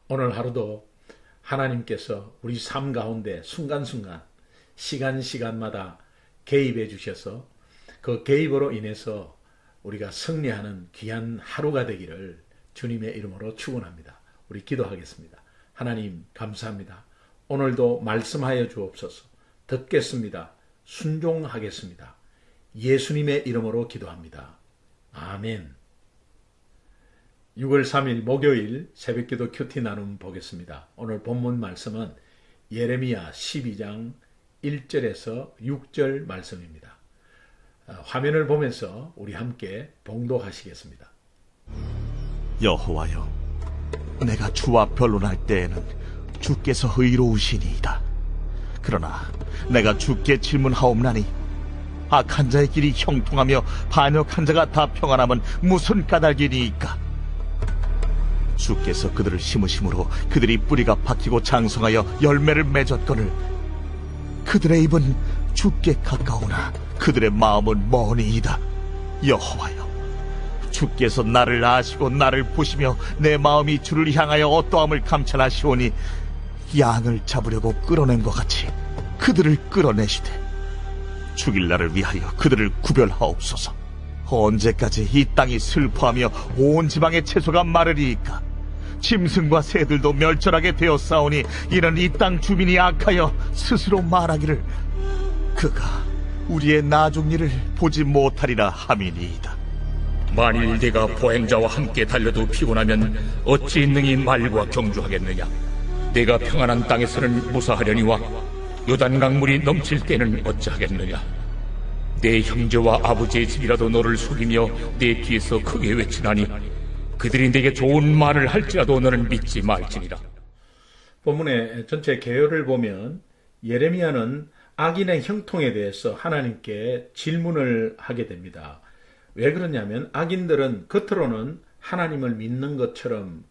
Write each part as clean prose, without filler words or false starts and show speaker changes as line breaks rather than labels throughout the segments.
오늘 하루도 하나님께서 우리 삶 가운데 순간순간 시간마다 개입해 주셔서 그 개입으로 인해서 우리가 승리하는 귀한 하루가 되기를 주님의 이름으로 축원합니다. 우리 기도하겠습니다. 하나님 감사합니다. 오늘도 말씀하여 주옵소서. 듣겠습니다. 순종하겠습니다. 예수님의 이름으로 기도합니다. 아멘. 6월 3일 목요일 새벽기도 큐티 나눔 보겠습니다. 오늘 본문 말씀은 예레미야 12장 1절에서 6절 말씀입니다. 화면을 보면서 우리 함께 봉독하시겠습니다.
여호와여, 내가 주와 변론할 때에는 주께서 의로우시니이다. 그러나 내가 주께 질문하옵나니 악한 자의 길이 형통하며 반역한 자가 다 평안함은 무슨 까닭이니이까? 주께서 그들을 심으심으로 그들이 뿌리가 박히고 장성하여 열매를 맺었거늘 그들의 입은 주께 가까우나 그들의 마음은 머니이다. 여호와여, 주께서 나를 아시고 나를 보시며 내 마음이 주를 향하여 어떠함을 감찰하시오니 양을 잡으려고 끌어낸 것 같이 그들을 끌어내시되 죽일 날을 위하여 그들을 구별하옵소서. 언제까지 이 땅이 슬퍼하며 온 지방의 채소가 마르리이까? 짐승과 새들도 멸절하게 되었사오니 이는 이 땅 주민이 악하여 스스로 말하기를 그가 우리의 나중 일을 보지 못하리라 함이니이다.
만일 네가 보행자와 함께 달려도 피곤하면 어찌 능히 말과 경주하겠느냐? 네가 평안한 땅에서는 무사하려니와 요단 강물이 넘칠 때는 어찌하겠느냐? 내 형제와 아버지의 집이라도 너를 속이며 내 뒤에서 크게 외치나니 그들이 네게 좋은 말을 할지라도 너는 믿지 말지니라.
본문의 전체 개요를 보면 예레미야는 악인의 형통에 대해서 하나님께 질문을 하게 됩니다. 왜 그러냐면 악인들은 겉으로는 하나님을 믿는 것처럼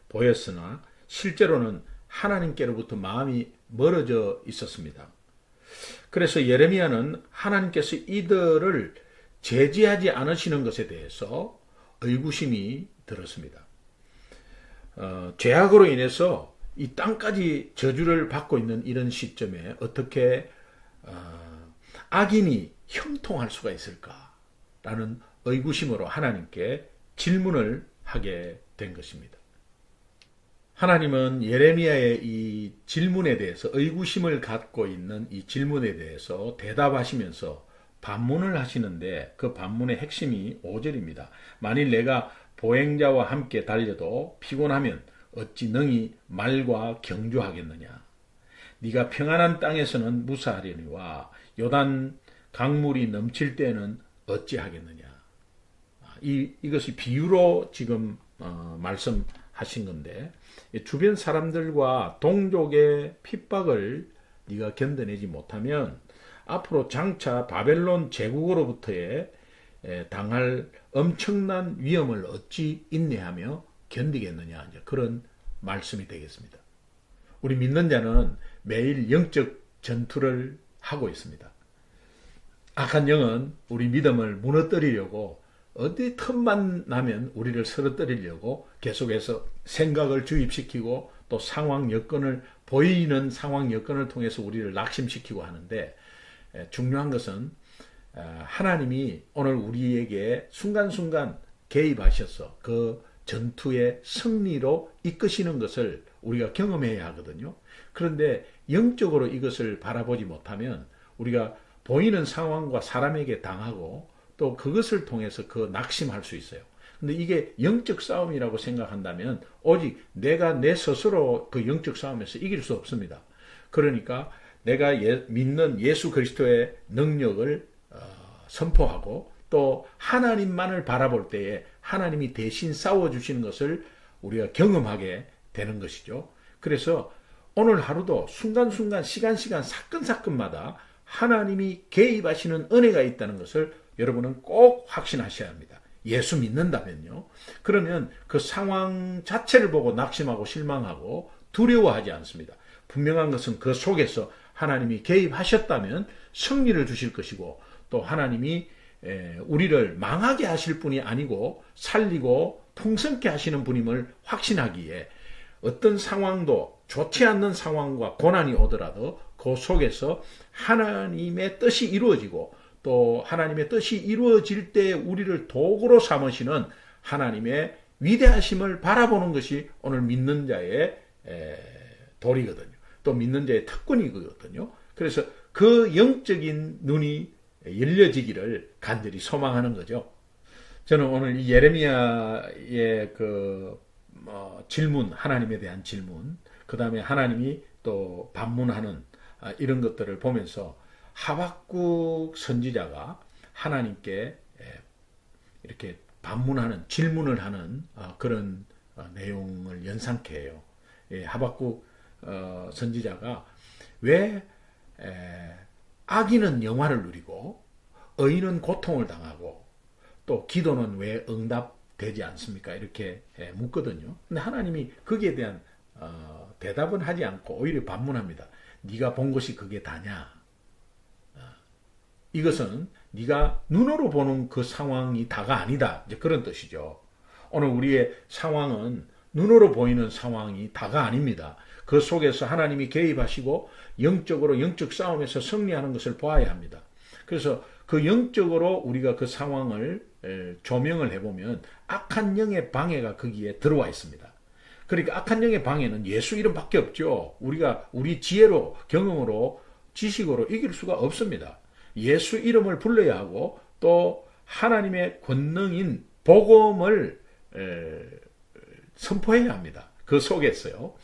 보였으나 실제로는 하나님께로부터 마음이 멀어져 있었습니다. 그래서 예레미야는 하나님께서 이들을 제지하지 않으시는 것에 대해서 의구심이 들었습니다. 죄악으로 인해서 이 땅까지 저주를 받고 있는 이런 시점에 어떻게 악인이 형통할 수가 있을까라는 의구심으로 하나님께 질문을 하게 된 것입니다. 하나님은 예레미야의 이 질문에 대해서 의구심을 갖고 있는 이 질문에 대해서 대답하시면서 반문을 하시는데 그 반문의 핵심이 5절입니다. 만일 내가 보행자와 함께 달려도 피곤하면 어찌 능히 말과 경주하겠느냐? 네가 평안한 땅에서는 무사하려니와 요단 강물이 넘칠 때는 어찌하겠느냐? 이것이 비유로 지금 말씀하신 건데 주변 사람들과 동족의 핍박을 네가 견뎌내지 못하면 앞으로 장차 바벨론 제국으로부터의 당할 엄청난 위험을 어찌 인내하며 견디겠느냐, 그런 말씀이 되겠습니다. 우리 믿는 자는 매일 영적 전투를 하고 있습니다. 악한 영은 우리 믿음을 무너뜨리려고 어디 틈만 나면 우리를 쓰러뜨리려고 계속해서 생각을 주입시키고 또 상황 여건을 보이는 상황 여건을 통해서 우리를 낙심시키고 하는데 중요한 것은 하나님이 오늘 우리에게 순간순간 개입하셔서 그 전투의 승리로 이끄시는 것을 우리가 경험해야 하거든요. 그런데 영적으로 이것을 바라보지 못하면 우리가 보이는 상황과 사람에게 당하고 또 그것을 통해서 그 낙심할 수 있어요. 근데 이게 영적 싸움이라고 생각한다면 오직 내가 내 스스로 그 영적 싸움에서 이길 수 없습니다. 그러니까 내가 믿는 예수 그리스도의 능력을 선포하고 또 하나님만을 바라볼 때에 하나님이 대신 싸워주시는 것을 우리가 경험하게 되는 것이죠. 그래서 오늘 하루도 순간순간 시간 사건마다 하나님이 개입하시는 은혜가 있다는 것을 여러분은 꼭 확신하셔야 합니다. 예수 믿는다면요. 그러면 그 상황 자체를 보고 낙심하고 실망하고 두려워하지 않습니다. 분명한 것은 그 속에서 하나님이 개입하셨다면 승리를 주실 것이고 또 하나님이 우리를 망하게 하실 분이 아니고 살리고 풍성케 하시는 분임을 확신하기에 어떤 상황도 좋지 않는 상황과 고난이 오더라도 그 속에서 하나님의 뜻이 이루어지고 또 하나님의 뜻이 이루어질 때 우리를 도구로 삼으시는 하나님의 위대하심을 바라보는 것이 오늘 믿는 자의 도리거든요. 또 믿는 자의 특권이거든요. 그래서 그 영적인 눈이 열려지기를 간절히 소망하는 거죠. 저는 오늘 이 예레미야의 질문, 하나님에 대한 질문, 그 다음에 하나님이 또 반문하는 이런 것들을 보면서 하박국 선지자가 하나님께 이렇게 반문하는, 질문을 하는 그런 내용을 연상케 해요. 하박국 선지자가 왜 악인은 영화를 누리고 의인은 고통을 당하고 또 기도는 왜 응답되지 않습니까? 이렇게 묻거든요. 근데 하나님이 거기에 대한 대답은 하지 않고 오히려 반문합니다. 네가 본 것이 그게 다냐? 이것은 네가 눈으로 보는 그 상황이 다가 아니다. 이제 그런 뜻이죠. 오늘 우리의 상황은 눈으로 보이는 상황이 다가 아닙니다. 그 속에서 하나님이 개입하시고 영적으로 영적 싸움에서 승리하는 것을 보아야 합니다. 그래서 그 영적으로 우리가 그 상황을 조명을 해보면 악한 영의 방해가 거기에 들어와 있습니다. 그러니까 악한 영의 방해는 예수 이름밖에 없죠. 우리가 우리 지혜로, 경험으로, 지식으로 이길 수가 없습니다. 예수 이름을 불러야 하고 또 하나님의 권능인 복음을 선포해야 합니다. 그 속에서요.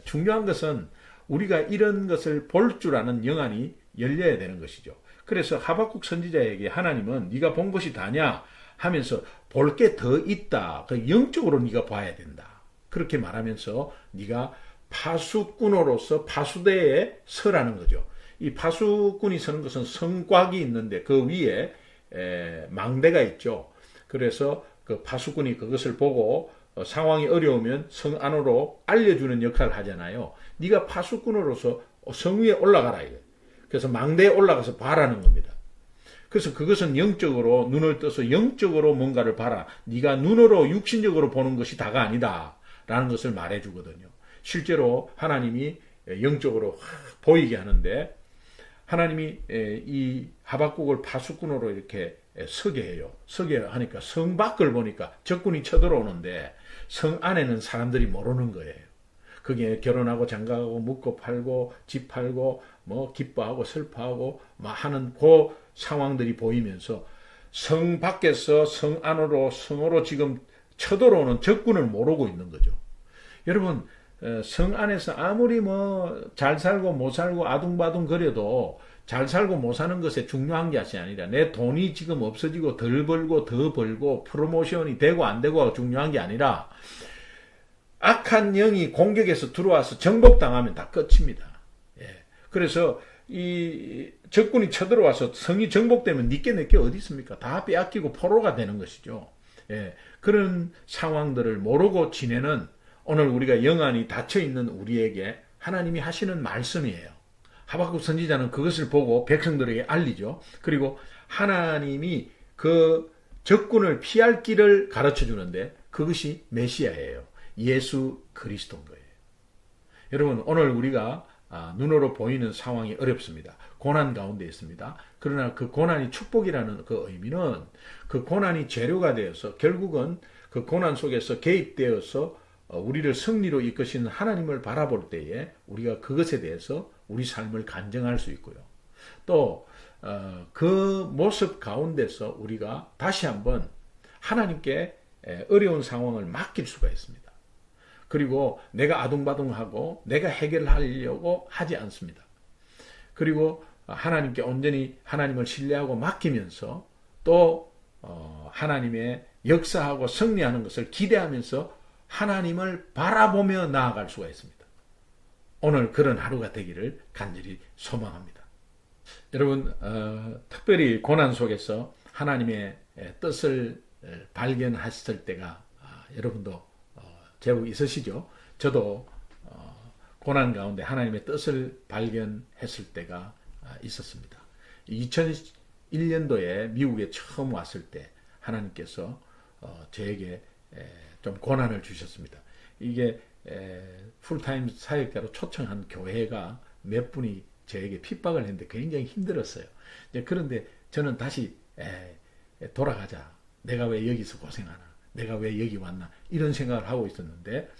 중요한 것은 우리가 이런 것을 볼 줄 아는 영안이 열려야 되는 것이죠. 그래서 하박국 선지자에게 하나님은 네가 본 것이 다냐 하면서 볼 게 더 있다. 그 영적으로 네가 봐야 된다. 그렇게 말하면서 네가 파수꾼으로서 파수대에 서라는 거죠. 이 파수꾼이 서는 것은 성곽이 있는데 그 위에 망대가 있죠. 그래서 그 파수꾼이 그것을 보고 상황이 어려우면 성 안으로 알려주는 역할을 하잖아요. 네가 파수꾼으로서 성 위에 올라가라. 그래서 망대에 올라가서 봐라는 겁니다. 그래서 그것은 영적으로 눈을 떠서 영적으로 뭔가를 봐라. 네가 눈으로 육신적으로 보는 것이 다가 아니다. 라는 것을 말해주거든요. 실제로 하나님이 영적으로 보이게 하는데 하나님이 이 하박국을 파수꾼으로 이렇게 서게 해요. 서게 하니까 성 밖을 보니까 적군이 쳐들어오는데 성 안에는 사람들이 모르는 거예요. 거기에 결혼하고 장가가고 묻고 팔고 집 팔고 뭐 기뻐하고 슬퍼하고 막 하는 그 상황들이 보이면서 성 밖에서 성 안으로 성으로 지금 쳐들어오는 적군을 모르고 있는 거죠. 여러분 성 안에서 아무리 뭐 잘 살고 못 살고 아둥바둥 거려도 잘 살고 못 사는 것에 중요한 것이 아니라 내 돈이 지금 없어지고 덜 벌고 더 벌고 프로모션이 되고 안 되고가 중요한 게 아니라 악한 영이 공격해서 들어와서 정복당하면 다 끝입니다. 그래서 이 적군이 쳐들어와서 성이 정복되면 니께 내게 어디 있습니까? 다 빼앗기고 포로가 되는 것이죠. 그런 상황들을 모르고 지내는 오늘 우리가 영안이 닫혀있는 우리에게 하나님이 하시는 말씀이에요. 하박국 선지자는 그것을 보고 백성들에게 알리죠. 그리고 하나님이 그 적군을 피할 길을 가르쳐 주는데 그것이 메시아예요. 예수 그리스도인 거예요. 여러분 오늘 우리가 눈으로 보이는 상황이 어렵습니다. 고난 가운데 있습니다. 그러나 그 고난이 축복이라는 그 의미는 그 고난이 재료가 되어서 결국은 그 고난 속에서 개입되어서 우리를 승리로 이끄시는 하나님을 바라볼 때에 우리가 그것에 대해서 우리 삶을 간증할 수 있고요. 또 그 모습 가운데서 우리가 다시 한번 하나님께 어려운 상황을 맡길 수가 있습니다. 그리고 내가 아둥바둥하고 내가 해결하려고 하지 않습니다. 그리고 하나님께 온전히 하나님을 신뢰하고 맡기면서 또 하나님의 역사하고 승리하는 것을 기대하면서 하나님을 바라보며 나아갈 수가 있습니다. 오늘 그런 하루가 되기를 간절히 소망합니다. 여러분 특별히 고난 속에서 하나님의 뜻을 발견하셨을 때가 여러분도 제법 있으시죠? 저도 고난 가운데 하나님의 뜻을 발견했을 때가 있었습니다. 2001년도에 미국에 처음 왔을 때 하나님께서 저에게 좀 고난을 주셨습니다. 이게 풀타임 사역자로 초청한 교회가 몇 분이 저에게 핍박을 했는데 굉장히 힘들었어요. 그런데 저는 다시 돌아가자. 내가 왜 여기서 고생하나? 내가 왜 여기 왔나? 이런 생각을 하고 있었는데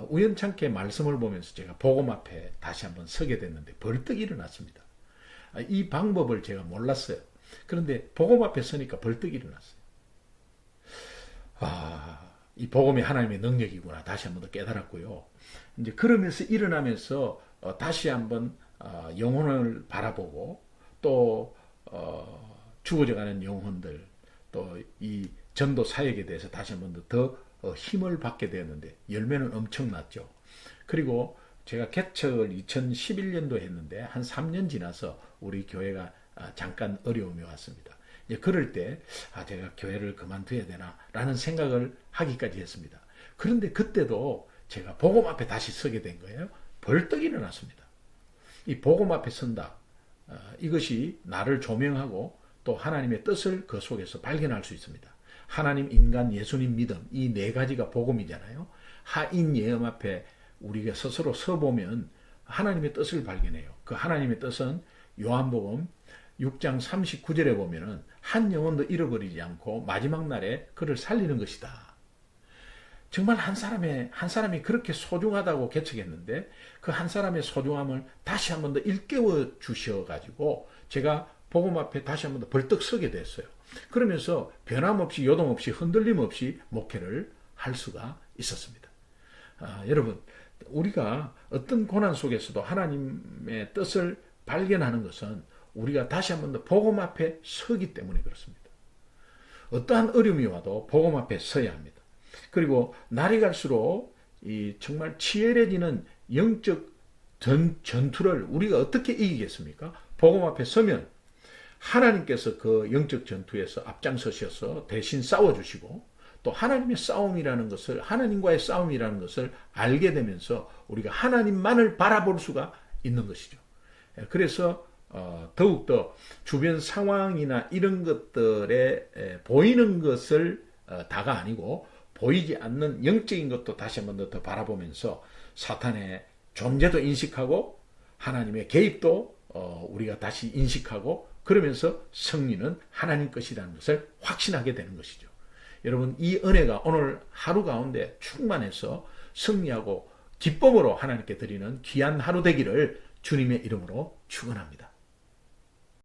우연찮게 말씀을 보면서 제가 복음 앞에 다시 한번 서게 됐는데 벌떡 일어났습니다. 이 방법을 제가 몰랐어요. 그런데 복음 앞에 서니까 벌떡 일어났어요. 이 복음이 하나님의 능력이구나. 다시 한번 더 깨달았고요. 이제 그러면서 일어나면서 다시 한번 영혼을 바라보고 또 죽어져가는 영혼들 또 이 전도 사역에 대해서 다시 한번 더 힘을 받게 되었는데 열매는 엄청났죠. 그리고 제가 개척을 2011년도 했는데 한 3년 지나서 우리 교회가 잠깐 어려움이 왔습니다. 그럴 때 제가 교회를 그만둬야 되나 라는 생각을 하기까지 했습니다. 그런데 그때도 제가 복음 앞에 다시 서게 된 거예요. 벌떡 일어났습니다. 이 복음 앞에 선다. 이것이 나를 조명하고 또 하나님의 뜻을 그 속에서 발견할 수 있습니다. 하나님, 인간, 예수님, 믿음 이 네 가지가 복음이잖아요. 하인 예언 앞에 우리가 스스로 서보면 하나님의 뜻을 발견해요. 그 하나님의 뜻은 요한복음 6장 39절에 보면은 한 영혼도 잃어버리지 않고 마지막 날에 그를 살리는 것이다. 정말 한 사람이 그렇게 소중하다고 개척했는데 그 한 사람의 소중함을 다시 한번 더 일깨워 주셔가지고 제가 복음 앞에 다시 한번 더 벌떡 서게 됐어요. 그러면서 변함없이 요동없이 흔들림 없이 목회를 할 수가 있었습니다. 여러분, 우리가 어떤 고난 속에서도 하나님의 뜻을 발견하는 것은 우리가 다시 한번 더 복음 앞에 서기 때문에 그렇습니다. 어떠한 어려움이 와도 복음 앞에 서야 합니다. 그리고 날이 갈수록 정말 치열해지는 영적 전투를 우리가 어떻게 이기겠습니까? 복음 앞에 서면 하나님께서 그 영적 전투에서 앞장서셔서 대신 싸워주시고 또 하나님의 싸움이라는 것을 하나님과의 싸움이라는 것을 알게 되면서 우리가 하나님만을 바라볼 수가 있는 것이죠. 그래서 더욱더 주변 상황이나 이런 것들에 보이는 것을 다가 아니고 보이지 않는 영적인 것도 다시 한 번 더 바라보면서 사탄의 존재도 인식하고 하나님의 개입도 우리가 다시 인식하고 그러면서 승리는 하나님 것이라는 것을 확신하게 되는 것이죠. 여러분, 이 은혜가 오늘 하루 가운데 충만해서 승리하고 기쁨으로 하나님께 드리는 귀한 하루 되기를 주님의 이름으로 축원합니다.